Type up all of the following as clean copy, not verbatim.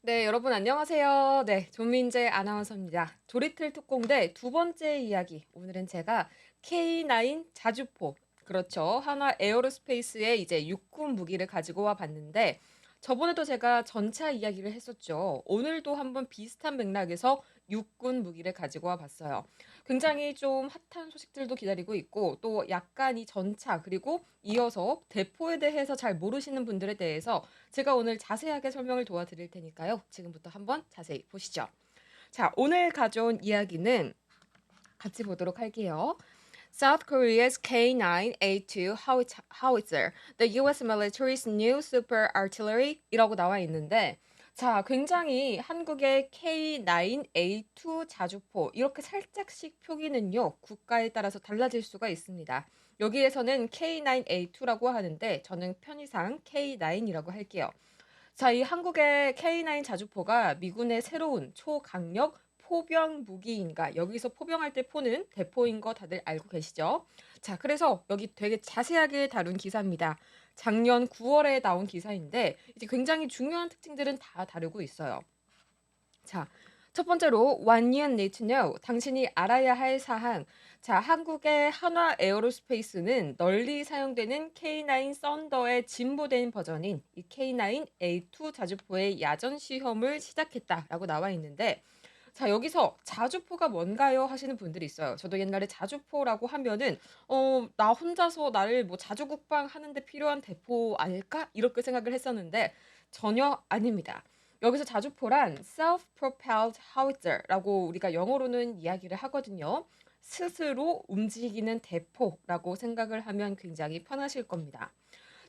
네, 여러분 안녕하세요. 네, 조민재 아나운서입니다. 조리틀 특공대 두 번째 이야기. 오늘은 제가 K9 자주포, 그렇죠. 한화 에어로스페이스의 이제 육군 무기를 가지고 와 봤는데 저번에도 제가 전차 이야기를 했었죠. 오늘도 한번 비슷한 맥락에서 육군 무기를 가지고 와 봤어요. 굉장히 좀 핫한 소식들도 기다리고 있고 또 약간 이 전차 그리고 이어서 대포에 대해서 잘 모르시는 분들에 대해서 제가 오늘 자세하게 설명을 도와드릴 테니까요. 지금부터 한번 자세히 보시죠. 자, 오늘 가져온 이야기는 같이 보도록 할게요. South Korea's K9A2 howitzer, the US military's new super artillery이라고 나와 있는데, 자, 굉장히 한국의 K9A2 자주포 이렇게 살짝씩 표기는요 국가에 따라서 달라질 수가 있습니다. 여기에서는 K9A2라고 하는데 저는 편의상 K9이라고 할게요. 자, 이 한국의 K9 자주포가 미군의 새로운 초강력 포병 무기인가? 여기서 포병할 때 포는 대포인 거 다들 알고 계시죠? 자, 그래서 여기 되게 자세하게 다룬 기사입니다. 작년 9월에 나온 기사인데 이제 굉장히 중요한 특징들은 다 다루고 있어요. 자, 첫 번째로 What you need to know. 당신이 알아야 할 사항. 자, 한국의 한화 에어로스페이스는 널리 사용되는 K9 썬더의 진보된 버전인 이 K9A2 자주포의 야전 시험을 시작했다라고 나와 있는데 자, 여기서 자주포가 뭔가요? 하시는 분들이 있어요. 저도 옛날에 자주포라고 하면은 나 혼자서 나를 뭐 자주국방 하는데 필요한 대포 아닐까? 이렇게 생각을 했었는데 전혀 아닙니다. 여기서 자주포란 self-propelled howitzer라고 우리가 영어로는 이야기를 하거든요. 스스로 움직이는 대포라고 생각을 하면 굉장히 편하실 겁니다.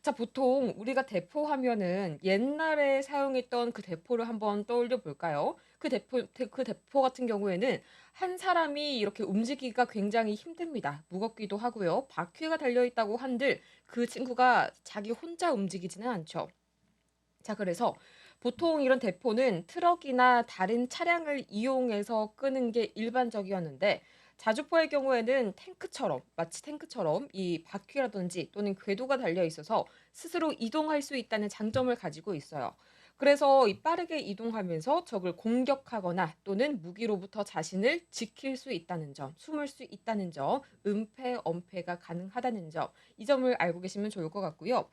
자, 보통 우리가 대포 하면은 옛날에 사용했던 그 대포를 한번 떠올려 볼까요? 그 대포 같은 경우에는 한 사람이 이렇게 움직이기가 굉장히 힘듭니다. 무겁기도 하고요. 바퀴가 달려 있다고 한들 그 친구가 자기 혼자 움직이지는 않죠. 자, 그래서 보통 이런 대포는 트럭이나 다른 차량을 이용해서 끄는 게 일반적이었는데 자주포의 경우에는 마치 탱크처럼 이 바퀴라든지 또는 궤도가 달려 있어서 스스로 이동할 수 있다는 장점을 가지고 있어요. 그래서 이 빠르게 이동하면서 적을 공격하거나 또는 무기로부터 자신을 지킬 수 있다는 점, 숨을 수 있다는 점, 은폐, 엄폐가 가능하다는 점, 이 점을 알고 계시면 좋을 것 같고요.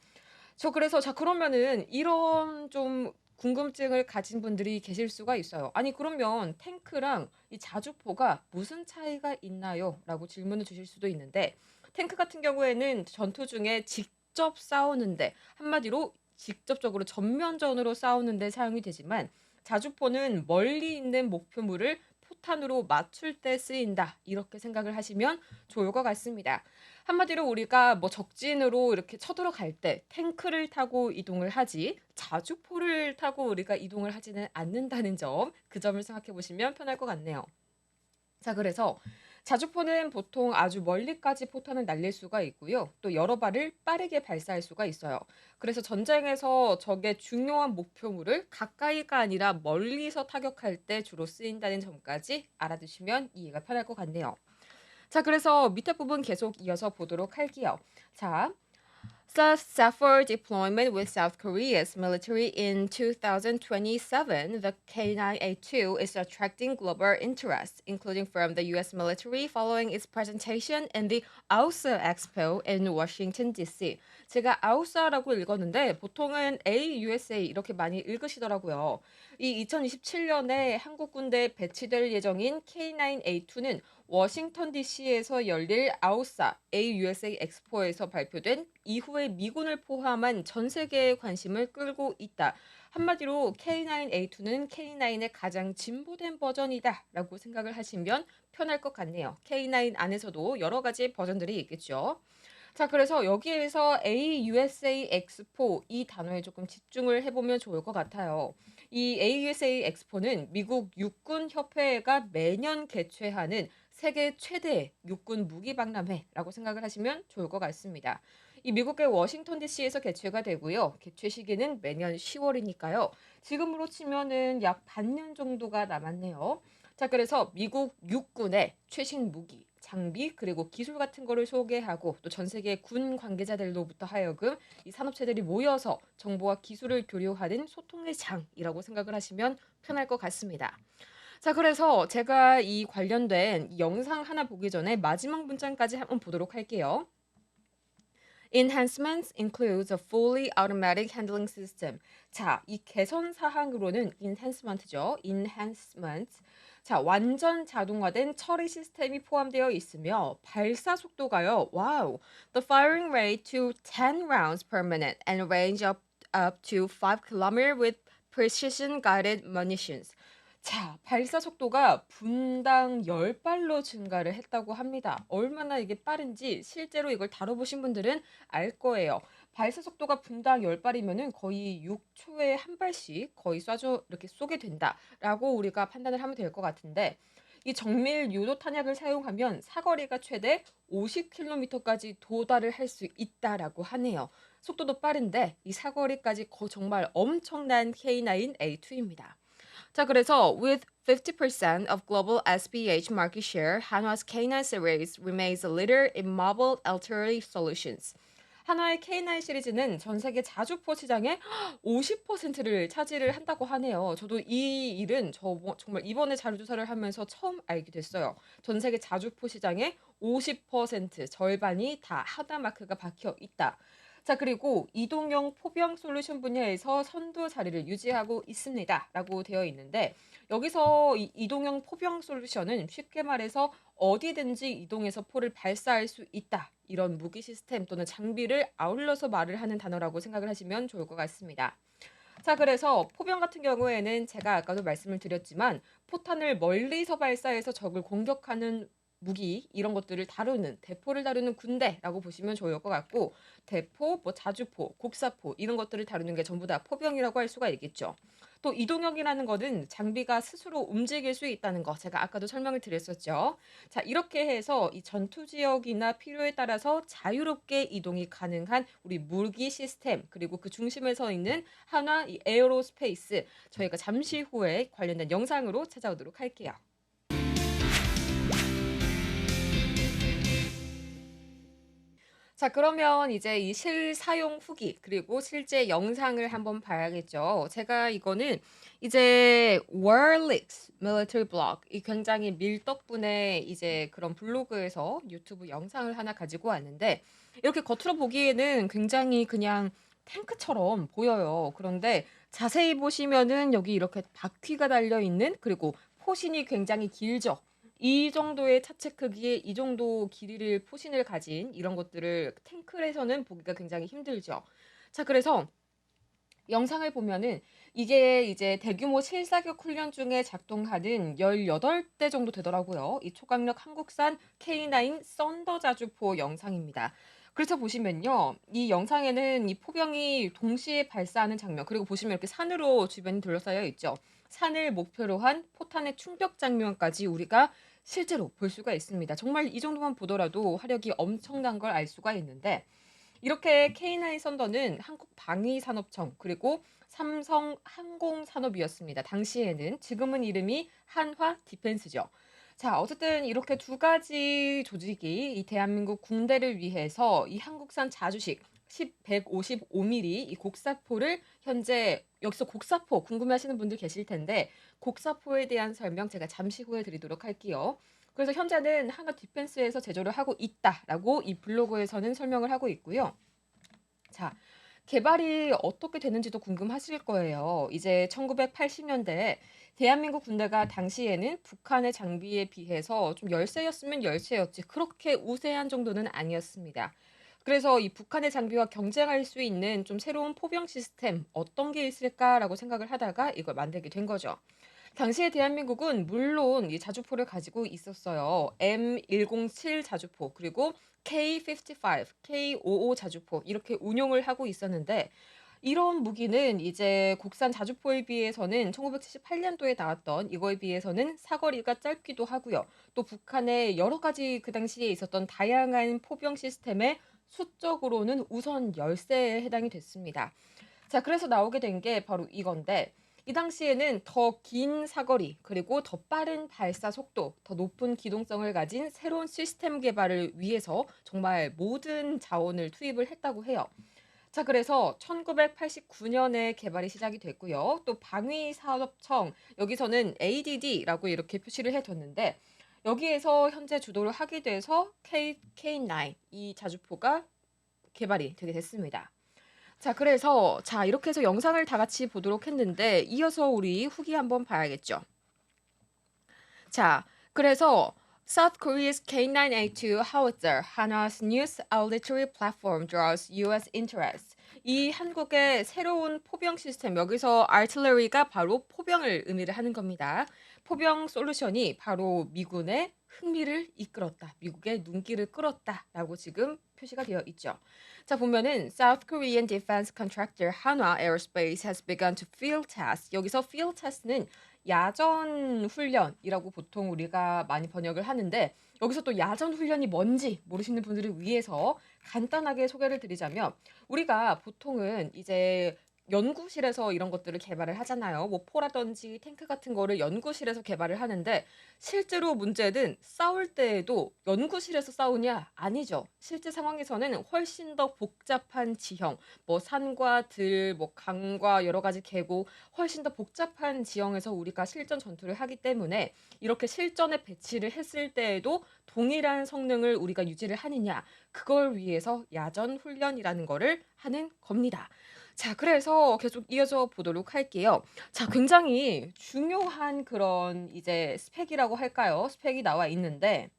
그래서 자, 그러면은 이런 좀 궁금증을 가진 분들이 계실 수가 있어요. 아니, 그러면 탱크랑 이 자주포가 무슨 차이가 있나요? 라고 질문을 주실 수도 있는데 탱크 같은 경우에는 전투 중에 직접 싸우는데 한마디로 직접적으로 전면전으로 싸우는데 사용이 되지만 자주포는 멀리 있는 목표물을 포탄으로 맞출 때 쓰인다. 이렇게 생각을 하시면 좋을 것 같습니다. 한마디로 우리가 뭐 적진으로 이렇게 쳐들어갈 때 탱크를 타고 이동을 하지 자주포를 타고 우리가 이동을 하지는 않는다는 점, 그 점을 생각해 보시면 편할 것 같네요. 자, 그래서 자주포는 보통 아주 멀리까지 포탄을 날릴 수가 있고요. 또 여러 발을 빠르게 발사할 수가 있어요. 그래서 전쟁에서 적의 중요한 목표물을 가까이가 아니라 멀리서 타격할 때 주로 쓰인다는 점까지 알아두시면 이해가 편할 것 같네요. 자, 그래서 밑에 부분 계속 이어서 보도록 할게요. 자, for deployment with South Korea's military in 2027, the K9A2 is attracting global interest, including from the US military following its presentation in the AUSA Expo in Washington, D.C. 제가 AUSA라고 읽었는데 보통은 AUSA 이렇게 많이 읽으시더라고요. 이 2027년에 한국 군대에 배치될 예정인 K9A2는 워싱턴 DC에서 열릴 아우사 AUSA 엑스포에서 발표된 이후에 미군을 포함한 전 세계의 관심을 끌고 있다. 한마디로 K9A2는 K9의 가장 진보된 버전이다라고 생각을 하시면 편할 것 같네요. K9 안에서도 여러 가지 버전들이 있겠죠. 자, 그래서 여기에서 AUSA 엑스포 이 단어에 조금 집중을 해보면 좋을 것 같아요. 이 AUSA 엑스포는 미국 육군 협회가 매년 개최하는 세계 최대 육군 무기 박람회라고 생각을 하시면 좋을 것 같습니다. 이 미국의 워싱턴 DC에서 개최가 되고요. 개최 시기는 매년 10월이니까요. 지금으로 치면은 약 반년 정도가 남았네요. 자, 그래서 미국 육군의 최신 무기, 장비, 그리고 기술 같은 거를 소개하고 또 전 세계 군 관계자들로부터 하여금 이 산업체들이 모여서 정보와 기술을 교류하는 소통의 장이라고 생각을 하시면 편할 것 같습니다. 자, 그래서 제가 이 관련된 이 영상 하나 보기 전에 마지막 문장까지 한번 보도록 할게요. Enhancements includes a fully automatic handling system. 자, 이 개선 사항으로는 enhancement죠. enhancement. 자, 완전 자동화된 처리 시스템이 포함되어 있으며 발사 속도가요. 와우. The firing rate to 10 rounds per minute and range up to 5 km with precision guided munitions. 자, 발사 속도가 분당 10발로 증가를 했다고 합니다. 얼마나 이게 빠른지 실제로 이걸 다뤄보신 분들은 알 거예요. 발사 속도가 분당 10발이면은 거의 6초에 한 발씩 거의 쏴줘 이렇게 쏘게 된다라고 우리가 판단을 하면 될 것 같은데 이 정밀 유도 탄약을 사용하면 사거리가 최대 50km까지 도달을 할 수 있다라고 하네요. 속도도 빠른데 이 사거리까지 정말 엄청난 K9A2입니다. 자, 그래서 with 50% of global SPH market share, 한화's K9 series remains a leader in mobile artillery solutions. 한화의 K9 시리즈는 전 세계 자주포 시장의 50%를 차지를 한다고 하네요. 저도 이 일은 정말 이번에 자료 조사를 하면서 처음 알게 됐어요. 전 세계 자주포 시장의 50% 절반이 다 하나 마크가 박혀 있다. 자, 그리고 이동형 포병 솔루션 분야에서 선두 자리를 유지하고 있습니다. 라고 되어 있는데, 여기서 이 이동형 포병 솔루션은 쉽게 말해서 어디든지 이동해서 포를 발사할 수 있다. 이런 무기 시스템 또는 장비를 아울러서 말을 하는 단어라고 생각을 하시면 좋을 것 같습니다. 자, 그래서 포병 같은 경우에는 제가 아까도 말씀을 드렸지만 포탄을 멀리서 발사해서 적을 공격하는 무기 이런 것들을 다루는 대포를 다루는 군대라고 보시면 좋을 것 같고 대포, 뭐 자주포, 곡사포 이런 것들을 다루는 게 전부 다 포병이라고 할 수가 있겠죠. 또 이동형이라는 것은 장비가 스스로 움직일 수 있다는 거 제가 아까도 설명을 드렸었죠. 자, 이렇게 해서 이 전투 지역이나 필요에 따라서 자유롭게 이동이 가능한 우리 무기 시스템 그리고 그 중심에 서 있는 한화 이 에어로스페이스 저희가 잠시 후에 관련된 영상으로 찾아오도록 할게요. 자, 그러면 이제 이 실사용 후기 그리고 실제 영상을 한번 봐야겠죠. 제가 이거는 이제 Warleaks Military Blog 이 굉장히 밀떡분의 이제 그런 블로그에서 유튜브 영상을 하나 가지고 왔는데 이렇게 겉으로 보기에는 굉장히 그냥 탱크처럼 보여요. 그런데 자세히 보시면은 여기 이렇게 바퀴가 달려 있는 그리고 포신이 굉장히 길죠. 이 정도의 차체 크기에 이 정도 길이를 포신을 가진 이런 것들을 탱크에서는 보기가 굉장히 힘들죠. 자, 그래서 영상을 보면은 이게 이제 대규모 실사격 훈련 중에 작동하는 18대 정도 되더라고요. 이 초강력 한국산 K9 썬더 자주포 영상입니다. 그래서 보시면요. 이 영상에는 이 포병이 동시에 발사하는 장면, 그리고 보시면 이렇게 산으로 주변이 둘러싸여 있죠. 산을 목표로 한 포탄의 충격 장면까지 우리가 실제로 볼 수가 있습니다. 정말 이 정도만 보더라도 화력이 엄청난 걸 알 수가 있는데 이렇게 K9 썬더는 한국방위산업청 그리고 삼성 항공산업이었습니다. 당시에는 지금은 이름이 한화 디펜스죠. 자, 어쨌든 이렇게 두 가지 조직이 이 대한민국 군대를 위해서 이 한국산 자주식 155mm 이 곡사포를 현재 여기서 곡사포 궁금해하시는 분들 계실 텐데 곡사포에 대한 설명 제가 잠시 후에 드리도록 할게요. 그래서 현재는 한화 디펜스에서 제조를 하고 있다라고 이 블로그에서는 설명을 하고 있고요. 자, 개발이 어떻게 되는지도 궁금하실 거예요. 이제 1980년대에 대한민국 군대가 당시에는 북한의 장비에 비해서 좀 열세였으면 열세였지 그렇게 우세한 정도는 아니었습니다. 그래서 이 북한의 장비와 경쟁할 수 있는 좀 새로운 포병 시스템 어떤 게 있을까라고 생각을 하다가 이걸 만들게 된 거죠. 당시에 대한민국은 물론 이 자주포를 가지고 있었어요. M107 자주포 그리고 K55, K55 자주포 이렇게 운용을 하고 있었는데 이런 무기는 이제 국산 자주포에 비해서는 1978년도에 나왔던 이거에 비해서는 사거리가 짧기도 하고요. 또 북한의 여러 가지 그 당시에 있었던 다양한 포병 시스템의 수적으로는 우선 열세에 해당이 됐습니다. 자, 그래서 나오게 된 게 바로 이건데 이 당시에는 더 긴 사거리 그리고 더 빠른 발사 속도, 더 높은 기동성을 가진 새로운 시스템 개발을 위해서 정말 모든 자원을 투입을 했다고 해요. 자, 그래서 1989년에 개발이 시작이 됐고요. 또 방위사업청, 여기서는 ADD라고 이렇게 표시를 해뒀는데, 여기에서 현재 주도를 하게 돼서 K9, 이 자주포가 개발이 되게 됐습니다. 자, 그래서 자, 이렇게 해서 영상을 다 같이 보도록 했는데, 이어서 우리 후기 한번 봐야겠죠. 자, 그래서 South Korea's K9A2 howitzer, Hana's news artillery platform draws U.S. interest. 이 한국의 새로운 포병 시스템, 여기서 artillery가 바로 포병을 의미를 하는 겁니다. 포병 솔루션이 바로 미군의 흥미를 이끌었다. 미국의 눈길을 끌었다라고 지금 표시가 되어 있죠. 자, 보면은 South Korean defense contractor Hanwha Aerospace has begun to field test. 여기서 field test는 야전 훈련이라고 보통 우리가 많이 번역을 하는데, 여기서 또 야전 훈련이 뭔지 모르시는 분들을 위해서 간단하게 소개를 드리자면, 우리가 보통은 이제 연구실에서 이런 것들을 개발을 하잖아요. 뭐 포라든지 탱크 같은 거를 연구실에서 개발을 하는데, 실제로 문제는 싸울 때에도 연구실에서 싸우냐? 아니죠. 실제 상황에서는 훨씬 더 복잡한 지형, 뭐 산과 들, 뭐 강과 여러 가지 계곡, 훨씬 더 복잡한 지형에서 우리가 실전 전투를 하기 때문에 이렇게 실전에 배치를 했을 때에도 동일한 성능을 우리가 유지를 하느냐, 그걸 위해서 야전 훈련이라는 거를 하는 겁니다. 자, 그래서 계속 이어져 보도록 할게요. 자, 굉장히 중요한 그런 이제 스펙이라고 할까요? 스펙이 나와 있는데,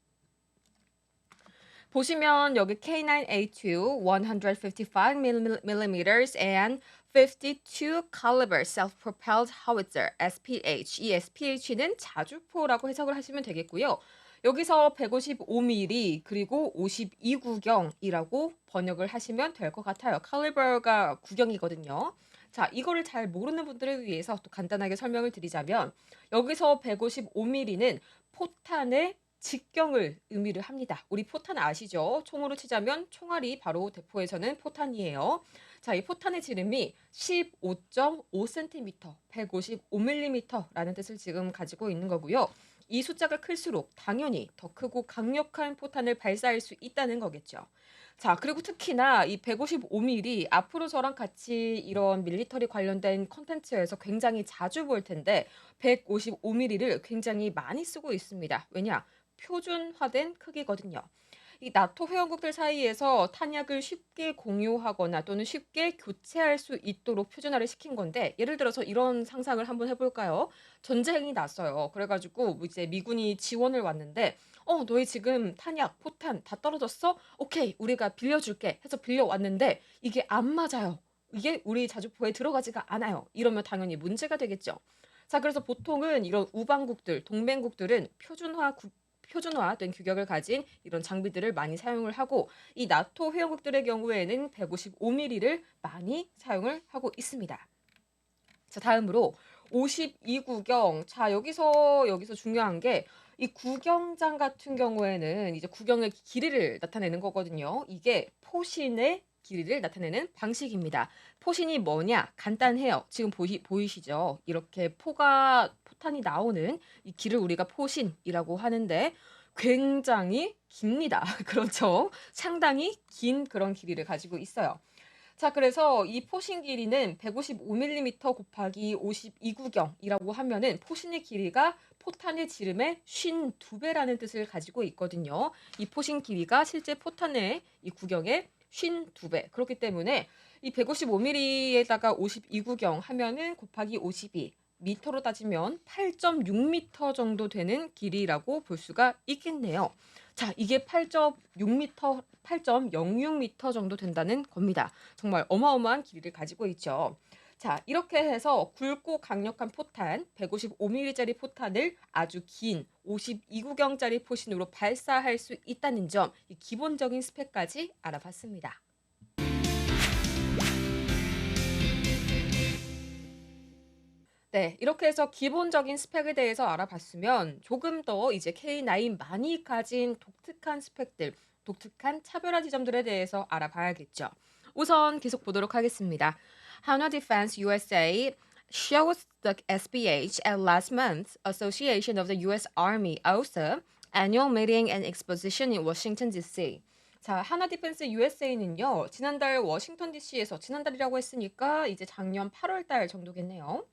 보시면 여기 K9A2 155mm and 52 caliber self-propelled howitzer SPH. 이 SPH는 자주포라고 해석을 하시면 되겠고요. 여기서 155mm 그리고 52구경이라고 번역을 하시면 될 것 같아요. caliber가 구경이거든요. 자, 이거를 잘 모르는 분들을 위해서 또 간단하게 설명을 드리자면, 여기서 155mm는 포탄의 직경을 의미를 합니다. 우리 포탄 아시죠? 총으로 치자면 총알이 바로 대포에서는 포탄이에요. 자, 이 포탄의 지름이 15.5cm, 155mm라는 뜻을 지금 가지고 있는 거고요. 이 숫자가 클수록 당연히 더 크고 강력한 포탄을 발사할 수 있다는 거겠죠. 자, 그리고 특히나 이 155mm, 앞으로 저랑 같이 이런 밀리터리 관련된 콘텐츠에서 굉장히 자주 볼 텐데, 155mm를 굉장히 많이 쓰고 있습니다. 왜냐? 표준화된 크기거든요. 이 나토 회원국들 사이에서 탄약을 쉽게 공유하거나 또는 쉽게 교체할 수 있도록 표준화를 시킨 건데, 예를 들어서 이런 상상을 한번 해볼까요? 전쟁이 났어요. 그래가지고 뭐 이제 미군이 지원을 왔는데, 너희 지금 탄약, 포탄 다 떨어졌어? 오케이, 우리가 빌려줄게 해서 빌려왔는데 이게 안 맞아요. 이게 우리 자주포에 들어가지가 않아요. 이러면 당연히 문제가 되겠죠. 자, 그래서 보통은 이런 우방국들, 동맹국들은 표준화된 규격을 가진 이런 장비들을 많이 사용을 하고, 이 나토 회원국들의 경우에는 155mm를 많이 사용을 하고 있습니다. 자, 다음으로 52구경. 자, 여기서 중요한 게, 이 구경장 같은 경우에는 이제 구경의 길이를 나타내는 거거든요. 이게 포신의 길이를 나타내는 방식입니다. 포신이 뭐냐? 간단해요. 지금 보이시죠? 이렇게 포탄이 나오는 이 길을 우리가 포신이라고 하는데, 굉장히 깁니다. 그렇죠? 상당히 긴 그런 길이를 가지고 있어요. 자, 그래서 이 포신 길이는 155mm 곱하기 52구경이라고 하면은 포신의 길이가 포탄의 지름의 52배라는 뜻을 가지고 있거든요. 이 포신 길이가 실제 포탄의 이 구경의 52배. 그렇기 때문에 이 155mm에다가 52구경 하면은 곱하기 52. 미터로 따지면 8.6m 정도 되는 길이라고 볼 수가 있겠네요. 자, 이게 8.6m, 8.06m 정도 된다는 겁니다. 정말 어마어마한 길이를 가지고 있죠. 자, 이렇게 해서 굵고 강력한 포탄, 155mm짜리 포탄을 아주 긴 52구경짜리 포신으로 발사할 수 있다는 점, 이 기본적인 스펙까지 알아봤습니다. 네, 이렇게 해서 기본적인 스펙에 대해서 알아봤으면 조금 더 이제 K9만이 가진 독특한 스펙들, 독특한 차별화 지점들에 대해서 알아봐야겠죠. 우선 계속 보도록 하겠습니다. 한화 디펜스 USA shows the SPH at last month's Association of the U.S. Army (AUSA) annual meeting and exposition in Washington D.C. 자, 하나 디펜스 USA는요, 지난달 워싱턴 DC에서 지난달이라고 했으니까 이제 작년 8월 달 정도겠네요.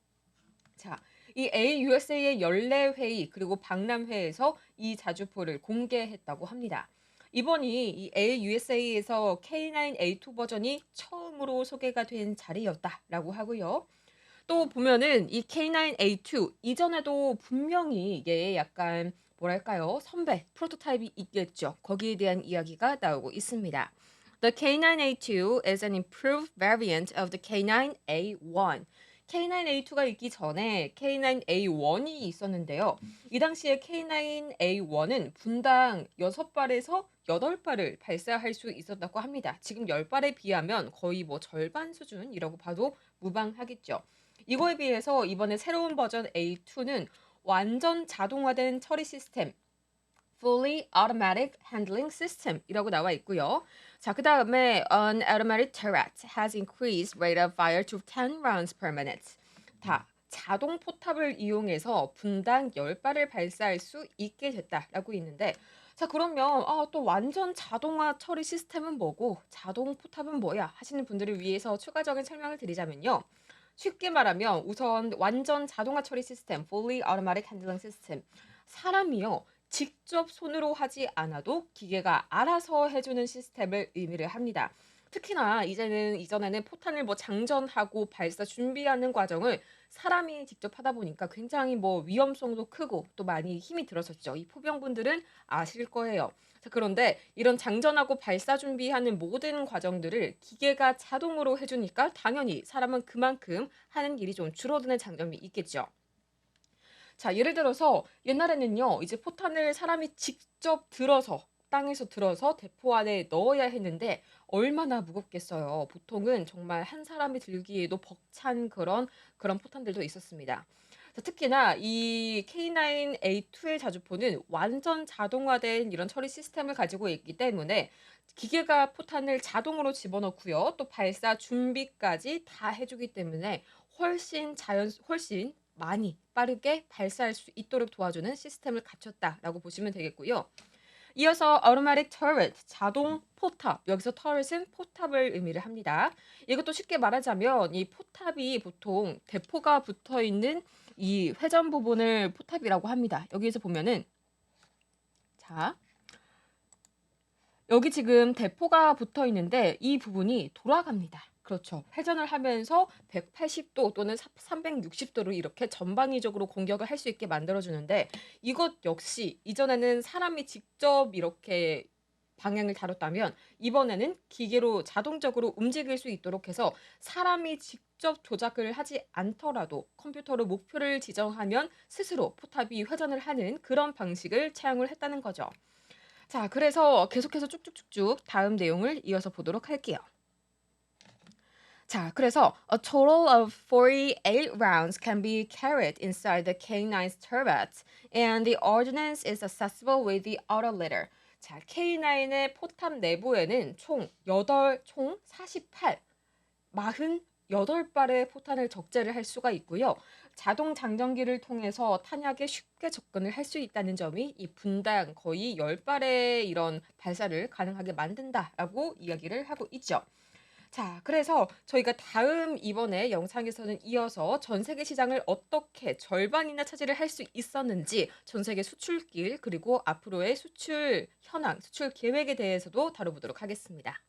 자, 이 AUSA의 연례 회의 그리고 박람회에서 이 자주포를 공개했다고 합니다. 이번이 이 AUSA에서 K9A2 버전이 처음으로 소개가 된 자리였다라고 하고요. 또 보면은 이 K9A2 이전에도 분명히 이게 약간 뭐랄까요? 선배 프로토타입이 있겠죠. 거기에 대한 이야기가 나오고 있습니다. The K9A2 is an improved variant of the K9A1. K9A2가 있기 전에 K9A1이 있었는데요. 이 당시에 K9A1은 분당 6발에서 8발을 발사할 수 있었다고 합니다. 지금 10발에 비하면 거의 뭐 절반 수준이라고 봐도 무방하겠죠. 이거에 비해서 이번에 새로운 버전 A2는 완전 자동화된 처리 시스템, Fully Automatic Handling System이라고 나와 있고요. 자, 그 다음에 An automatic turret has increased rate of fire to 10 rounds per minute. 다 자동 포탑을 이용해서 분당 10발을 발사할 수 있게 됐다라고 있는데 자, 그러면 또 완전 자동화 처리 시스템은 뭐고 자동 포탑은 뭐야 하시는 분들을 위해서 추가적인 설명을 드리자면요. 쉽게 말하면 우선 완전 자동화 처리 시스템, Fully Automatic Handling System. 사람이요. 직접 손으로 하지 않아도 기계가 알아서 해주는 시스템을 의미를 합니다. 특히나 이전에는 포탄을 뭐 장전하고 발사 준비하는 과정을 사람이 직접 하다 보니까 굉장히 뭐 위험성도 크고 또 많이 힘이 들었었죠. 이 포병분들은 아실 거예요. 자, 그런데 이런 장전하고 발사 준비하는 모든 과정들을 기계가 자동으로 해주니까 당연히 사람은 그만큼 하는 일이 좀 줄어드는 장점이 있겠죠. 자, 예를 들어서 옛날에는요, 이제 포탄을 사람이 직접 들어서 땅에서 들어서 대포 안에 넣어야 했는데 얼마나 무겁겠어요. 보통은 정말 한 사람이 들기에도 벅찬 그런 포탄들도 있었습니다. 자, 특히나 이 K9A2의 자주포는 완전 자동화된 이런 처리 시스템을 가지고 있기 때문에 기계가 포탄을 자동으로 집어넣고요. 또 발사 준비까지 다 해주기 때문에 훨씬 많이 빠르게 발사할 수 있도록 도와주는 시스템을 갖췄다라고 보시면 되겠고요. 이어서 automatic turret, 자동 포탑. 여기서 turret은 포탑을 의미를 합니다. 이것도 쉽게 말하자면 이 포탑이 보통 대포가 붙어 있는 이 회전 부분을 포탑이라고 합니다. 여기에서 보면은 자, 여기 지금 대포가 붙어 있는데 이 부분이 돌아갑니다. 그렇죠. 회전을 하면서 180도 또는 360도로 이렇게 전방위적으로 공격을 할 수 있게 만들어주는데 이것 역시 이전에는 사람이 직접 이렇게 방향을 다뤘다면 이번에는 기계로 자동적으로 움직일 수 있도록 해서 사람이 직접 조작을 하지 않더라도 컴퓨터로 목표를 지정하면 스스로 포탑이 회전을 하는 그런 방식을 차용을 했다는 거죠. 자, 그래서 계속해서 쭉쭉쭉쭉 다음 내용을 이어서 보도록 할게요. 자, 그래서 a total of 48 rounds can be carried inside the K9's turret, and the ordnance is accessible with the autolitter. 자, K9의 포탑 내부에는 총 48, 48발의 포탄을 적재를 할 수가 있고요. 자동 장전기를 통해서 탄약에 쉽게 접근을 할 수 있다는 점이 이 분당 거의 10발의 이런 발사를 가능하게 만든다라고 이야기를 하고 있죠. 자, 그래서 저희가 다음 이번에 영상에서는 이어서 전 세계 시장을 어떻게 절반이나 차지를 할 수 있었는지 전 세계 수출길 그리고 앞으로의 수출 현황, 수출 계획에 대해서도 다뤄보도록 하겠습니다.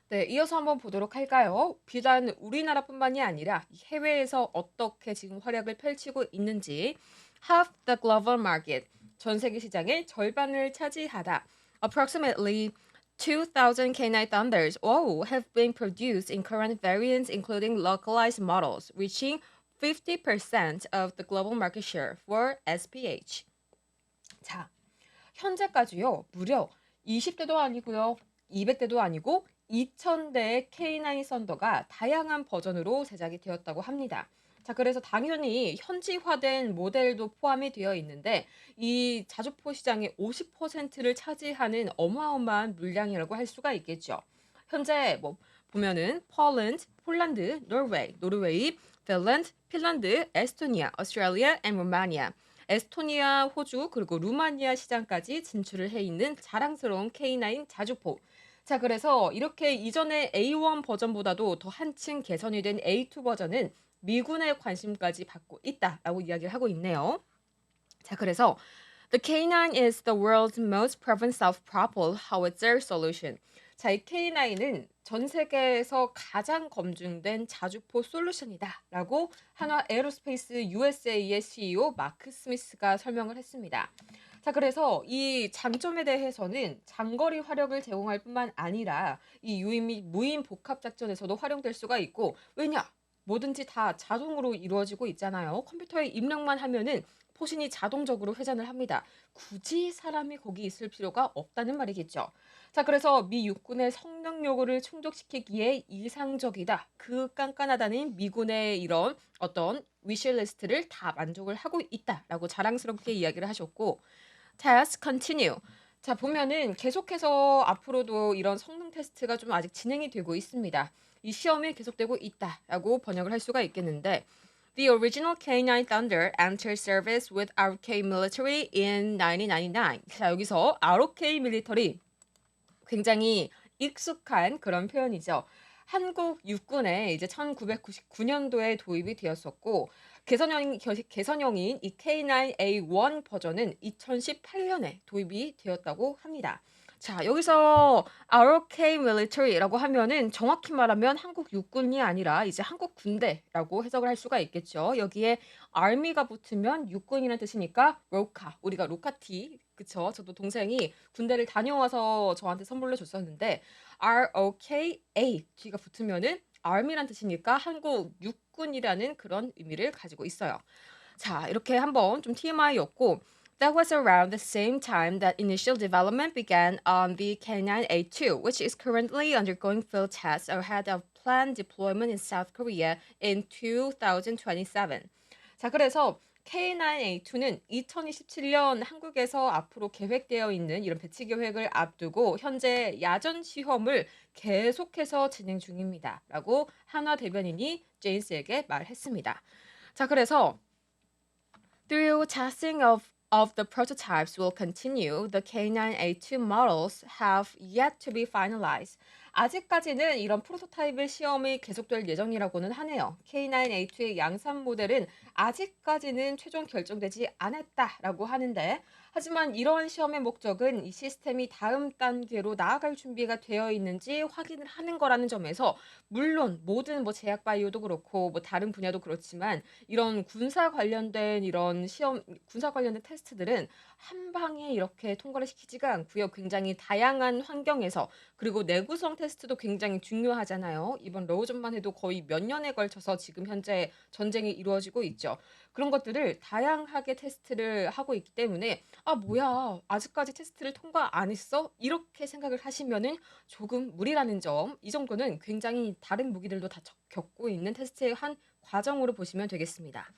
네, 이어서 한번 보도록 할까요? 비단 우리나라뿐만이 아니라 해외에서 어떻게 지금 활약을 펼치고 있는지 half the global market, 전 세계 시장의 절반을 차지하다. Approximately 2,000 K9 Thunders have been produced in current variants including localized models, reaching 50% of the global market share for SPH. 자, 현재까지요. 무려 20대도 아니고요. 200대도 아니고 2,000대의 K9 썬더가 다양한 버전으로 제작이 되었다고 합니다. 자, 그래서 당연히 현지화된 모델도 포함이 되어 있는데 이 자주포 시장의 50%를 차지하는 어마어마한 물량이라고 할 수가 있겠죠. 현재 뭐 보면은 폴란드, 폴란드, 노르웨이, 핀란드, 에스토니아, 오스트레일리아, and 루마니아. 에스토니아, 호주, 그리고 루마니아 시장까지 진출을 해 있는 자랑스러운 K9 자주포. 자, 그래서 이렇게 이전에 A1 버전보다도 더 한층 개선이 된 A2 버전은 미군의 관심까지 받고 있다라고 이야기를 하고 있네요. 자, 그래서 The K9 is the world's most proven self-propelled howitzer solution. 자, 이 K9은 전 세계에서 가장 검증된 자주포 솔루션이다라고 한화 에어로스페이스 USA의 CEO 마크 스미스가 설명을 했습니다. 자, 그래서 이 장점에 대해서는 장거리 화력을 제공할 뿐만 아니라 이 유인 및 무인 복합 작전에서도 활용될 수가 있고, 왜냐? 뭐든지 다 자동으로 이루어지고 있잖아요. 컴퓨터에 입력만 하면은 포신이 자동적으로 회전을 합니다. 굳이 사람이 거기 있을 필요가 없다는 말이겠죠. 자, 그래서 미 육군의 성능 요구를 충족시키기에 이상적이다. 그 깐깐하다는 미군의 이런 어떤 위시리스트를 다 만족을 하고 있다라고 자랑스럽게 이야기를 하셨고, Test continue. 자, 보면은 계속해서 앞으로도 이런 성능 테스트가 좀 아직 진행이 되고 있습니다. 이 시험이 계속되고 있다라고 번역을 할 수가 있겠는데, The original K9 Thunder entered service with RK Military in 1999. 자, 여기서 RK Military 굉장히 익숙한 그런 표현이죠. 한국 육군에 이제 1999년도에 도입이 되었었고, 개선형인 이 K9A1 버전은 2018년에 도입이 되었다고 합니다. 자, 여기서 ROK Military라고 하면은 정확히 말하면 한국 육군이 아니라 이제 한국 군대라고 해석을 할 수가 있겠죠. 여기에 Army가 붙으면 육군이라는 뜻이니까 로카, 우리가 로카티, 그쵸? 저도 동생이 군대를 다녀와서 저한테 선물로 줬었는데 ROKA 뒤가 붙으면은 Army란 뜻이니까 한국 육군이라는 그런 의미를 가지고 있어요. 자, 이렇게 한번 좀 TMI였고, that was around the same time that initial development began on the K9A2, which is currently undergoing field tests ahead of planned deployment in South Korea in 2027. 자, 그래서 K9A2는 2027년 한국에서 앞으로 계획되어 있는 이런 배치 계획을 앞두고 현재 야전 시험을 계속해서 진행 중입니다. 라고 한화 대변인이 제인스에게 말했습니다. 자, 그래서 Through testing of the prototypes will continue, the K9A2 models have yet to be finalized. 아직까지는 이런 프로토타입의 시험이 계속될 예정이라고는 하네요. K9A2의 양산 모델은 아직까지는 최종 결정되지 않았다라고 하는데, 하지만 이러한 시험의 목적은 이 시스템이 다음 단계로 나아갈 준비가 되어 있는지 확인을 하는 거라는 점에서, 물론 모든 뭐 제약 바이오도 그렇고 뭐 다른 분야도 그렇지만 이런 군사 관련된 이런 시험, 군사 관련된 테스트들은 한 방에 이렇게 통과를 시키지가 않고요. 굉장히 다양한 환경에서, 그리고 내구성 테스트도 굉장히 중요하잖아요. 이번 러우전만 해도 거의 몇 년에 걸쳐서 지금 현재 전쟁이 이루어지고 있죠. 그런 것들을 다양하게 테스트를 하고 있기 때문에 아, 뭐야, 아직까지 테스트를 통과 안 했어? 이렇게 생각을 하시면은 조금 무리라는 점, 이 정도는 굉장히 다른 무기들도 다 겪고 있는 테스트의 한 과정으로 보시면 되겠습니다.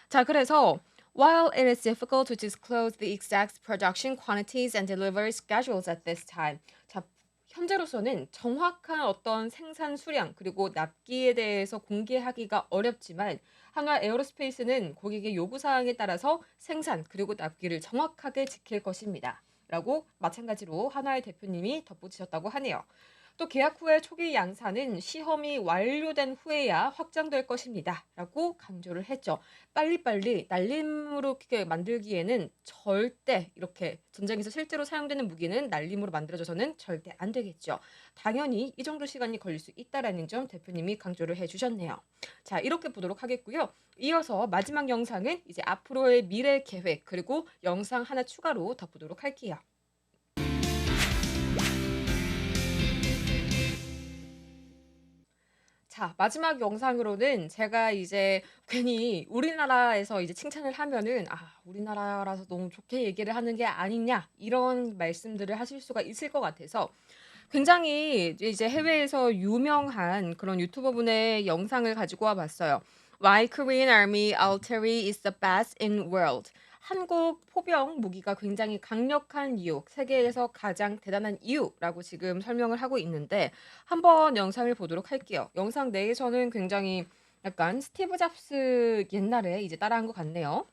자, 그래서 While it is difficult to disclose the exact production quantities and delivery schedules at this time. 자, 현재로서는 정확한 어떤 생산 수량 그리고 납기에 대해서 공개하기가 어렵지만 한화 에어로스페이스는 고객의 요구 사항에 따라서 생산 그리고 납기를 정확하게 지킬 것입니다. 라고 마찬가지로 한화의 대표님이 덧붙이셨다고 하네요. 또 계약 후의 초기 양산은 시험이 완료된 후에야 확장될 것입니다. 라고 강조를 했죠. 빨리빨리 날림으로 이렇게 만들기에는 절대 이렇게 전쟁에서 실제로 사용되는 무기는 날림으로 만들어져서는 절대 안 되겠죠. 당연히 이 정도 시간이 걸릴 수 있다라는 점 대표님이 강조를 해주셨네요. 자, 이렇게 보도록 하겠고요. 이어서 마지막 영상은 이제 앞으로의 미래 계획 그리고 영상 하나 추가로 더 보도록 할게요. 자, 마지막 영상으로는 제가 이제 괜히 우리나라에서 이제 칭찬을 하면은 아, 우리나라라서 너무 좋게 얘기를 하는 게 아니냐 이런 말씀들을 하실 수가 있을 것 같아서 굉장히 이제 해외에서 유명한 그런 유튜버분의 영상을 가지고 와 봤어요. Why Korean Army Artillery is the best in world. 한국 포병 무기가 굉장히 강력한 이유, 세계에서 가장 대단한 이유라고 지금 설명을 하고 있는데 한번 영상을 보도록 할게요. 영상 내에서는 굉장히 약간 스티브 잡스 옛날에 이제 따라한 것 같네요.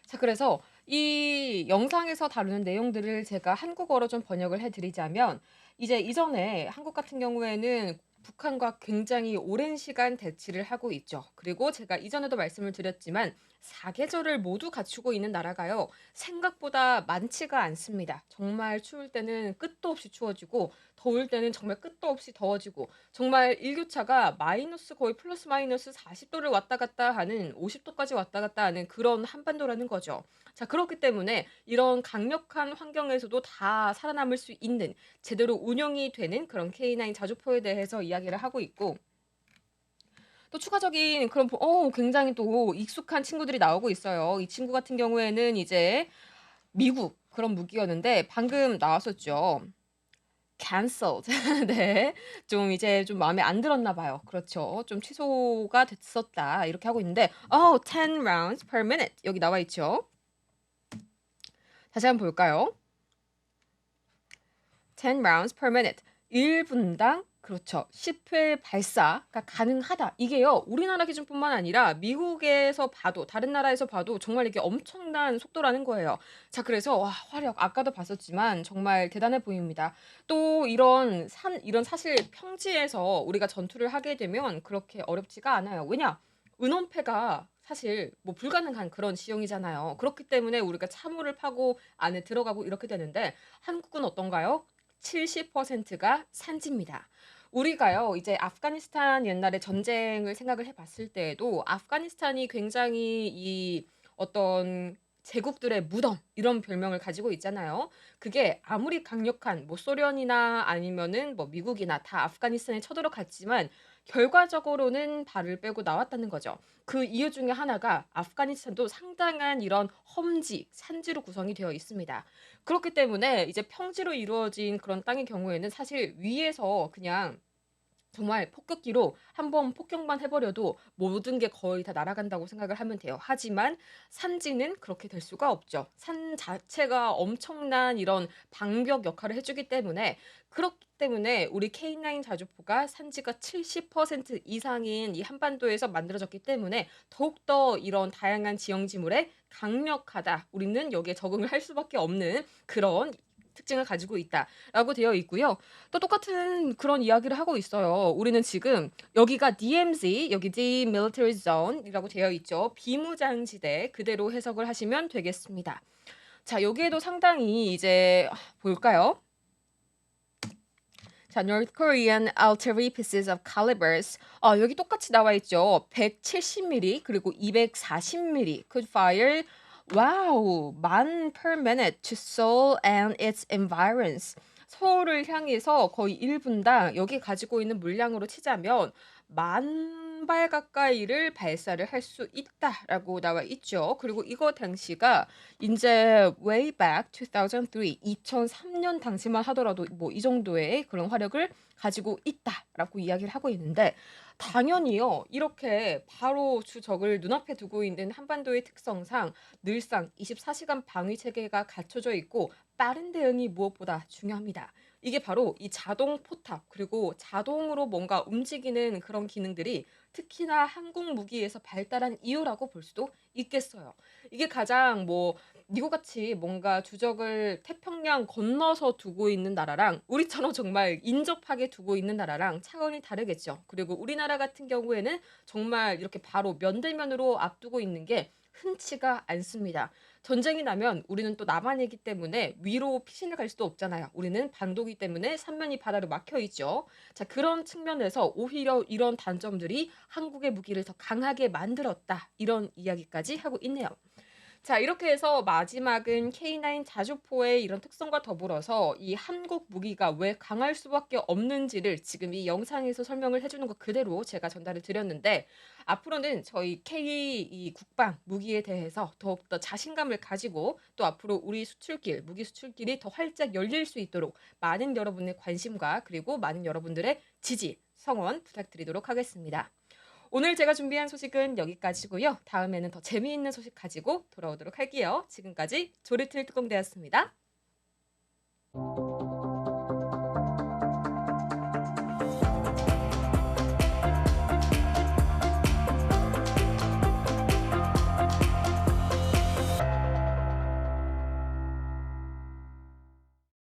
자, 그래서 이 영상에서 다루는 내용들을 제가 한국어로 좀 번역을 해드리자면 이제 이전에 한국 같은 경우에는 북한과 굉장히 오랜 시간 대치를 하고 있죠. 그리고 제가 이전에도 말씀을 드렸지만 사계절을 모두 갖추고 있는 나라가요. 생각보다 많지가 않습니다. 정말 추울 때는 끝도 없이 추워지고 더울 때는 정말 끝도 없이 더워지고 정말 일교차가 마이너스 거의 플러스 마이너스 40도를 왔다 갔다 하는 50도까지 왔다 갔다 하는 그런 한반도라는 거죠. 자, 그렇기 때문에 이런 강력한 환경에서도 다 살아남을 수 있는 제대로 운영이 되는 그런 K9 자주포에 대해서 이야기를 하고 있고 또 추가적인 그런 굉장히 또 익숙한 친구들이 나오고 있어요. 이 친구 같은 경우에는 이제 미국 그런 무기였는데 방금 나왔었죠. cancelled. 네. 좀 이제 좀 마음에 안 들었나 봐요. 그렇죠. 좀 취소가 됐었다. 이렇게 하고 있는데 10 rounds per minute 여기 나와 있죠. 다시 한번 볼까요? 10 rounds per minute. 1분당 그렇죠. 10회 발사가 가능하다. 이게요. 우리나라 기준뿐만 아니라 미국에서 봐도 다른 나라에서 봐도 정말 이게 엄청난 속도라는 거예요. 자, 그래서 와, 화력 아까도 봤었지만 정말 대단해 보입니다. 또 이런 사실 평지에서 우리가 전투를 하게 되면 그렇게 어렵지가 않아요. 왜냐? 은원패가 사실 뭐 불가능한 그런 지형이잖아요. 그렇기 때문에 우리가 참호를 파고 안에 들어가고 이렇게 되는데 한국은 어떤가요? 70%가 산지입니다. 우리가요, 이제 아프가니스탄 옛날에 전쟁을 생각을 해봤을 때에도 아프가니스탄이 굉장히 이 어떤 제국들의 무덤 이런 별명을 가지고 있잖아요. 그게 아무리 강력한 뭐 소련이나 아니면은 뭐 미국이나 다 아프가니스탄에 쳐들어갔지만 결과적으로는 발을 빼고 나왔다는 거죠. 그 이유 중에 하나가 아프가니스탄도 상당한 이런 험지, 산지로 구성이 되어 있습니다. 그렇기 때문에 이제 평지로 이루어진 그런 땅의 경우에는 사실 위에서 그냥 정말 폭격기로 한번 폭격만 해버려도 모든 게 거의 다 날아간다고 생각을 하면 돼요. 하지만 산지는 그렇게 될 수가 없죠. 산 자체가 엄청난 이런 방벽 역할을 해주기 때문에 그렇기 때문에 우리 K9 자주포가 산지가 70% 이상인 이 한반도에서 만들어졌기 때문에 더욱더 이런 다양한 지형지물에 강력하다. 우리는 여기에 적응을 할 수밖에 없는 그런 특징을 가지고 있다라고 되어 있고요. 또 똑같은 그런 이야기를 하고 있어요. 우리는 지금 여기가 DMZ, 여기 Demilitarized Zone이라고 되어 있죠. 비무장지대 그대로 해석을 하시면 되겠습니다. 자, 여기에도 상당히 이제 볼까요? 자, North Korean artillery pieces of calibers. 여기 똑같이 나와 있죠. 170mm 그리고 240mm could fire 와우, 1000 per minute to Seoul and its environs. 서울을 향해서 거의 1분당 여기 가지고 있는 물량으로 치자면 10,000발 가까이를 발사를 할 수 있다라고 나와 있죠. 그리고 이거 당시가 인제 way back 2003, 2003년 당시만 하더라도 뭐 이 정도의 그런 화력을 가지고 있다라고 이야기를 하고 있는데 당연히요. 이렇게 바로 주 적을 눈앞에 두고 있는 한반도의 특성상 늘상 24시간 방위 체계가 갖춰져 있고 빠른 대응이 무엇보다 중요합니다. 이게 바로 이 자동 포탑 그리고 자동으로 뭔가 움직이는 그런 기능들이 특히나 한국 무기에서 발달한 이유라고 볼 수도 있겠어요. 이게 가장 뭐 미국같이 뭔가 주적을 태평양 건너서 두고 있는 나라랑 우리처럼 정말 인접하게 두고 있는 나라랑 차원이 다르겠죠. 그리고 우리나라 같은 경우에는 정말 이렇게 바로 면대면으로 앞두고 있는 게 흔치가 않습니다. 전쟁이 나면 우리는 또 남한이기 때문에 위로 피신을 갈 수도 없잖아요. 우리는 반도기 때문에 삼면이 바다로 막혀 있죠. 자, 그런 측면에서 오히려 이런 단점들이 한국의 무기를 더 강하게 만들었다. 이런 이야기까지 하고 있네요. 자, 이렇게 해서 마지막은 K9 자주포의 이런 특성과 더불어서 이 한국 무기가 왜 강할 수밖에 없는지를 지금 이 영상에서 설명을 해주는 것 그대로 제가 전달을 드렸는데 앞으로는 저희 K 이 국방 무기에 대해서 더욱더 자신감을 가지고 또 앞으로 우리 수출길, 무기 수출길이 더 활짝 열릴 수 있도록 많은 여러분의 관심과 그리고 많은 여러분들의 지지, 성원 부탁드리도록 하겠습니다. 오늘 제가 준비한 소식은 여기까지고요. 다음에는 더 재미있는 소식 가지고 돌아오도록 할게요. 지금까지 조리틀 특공대였습니다.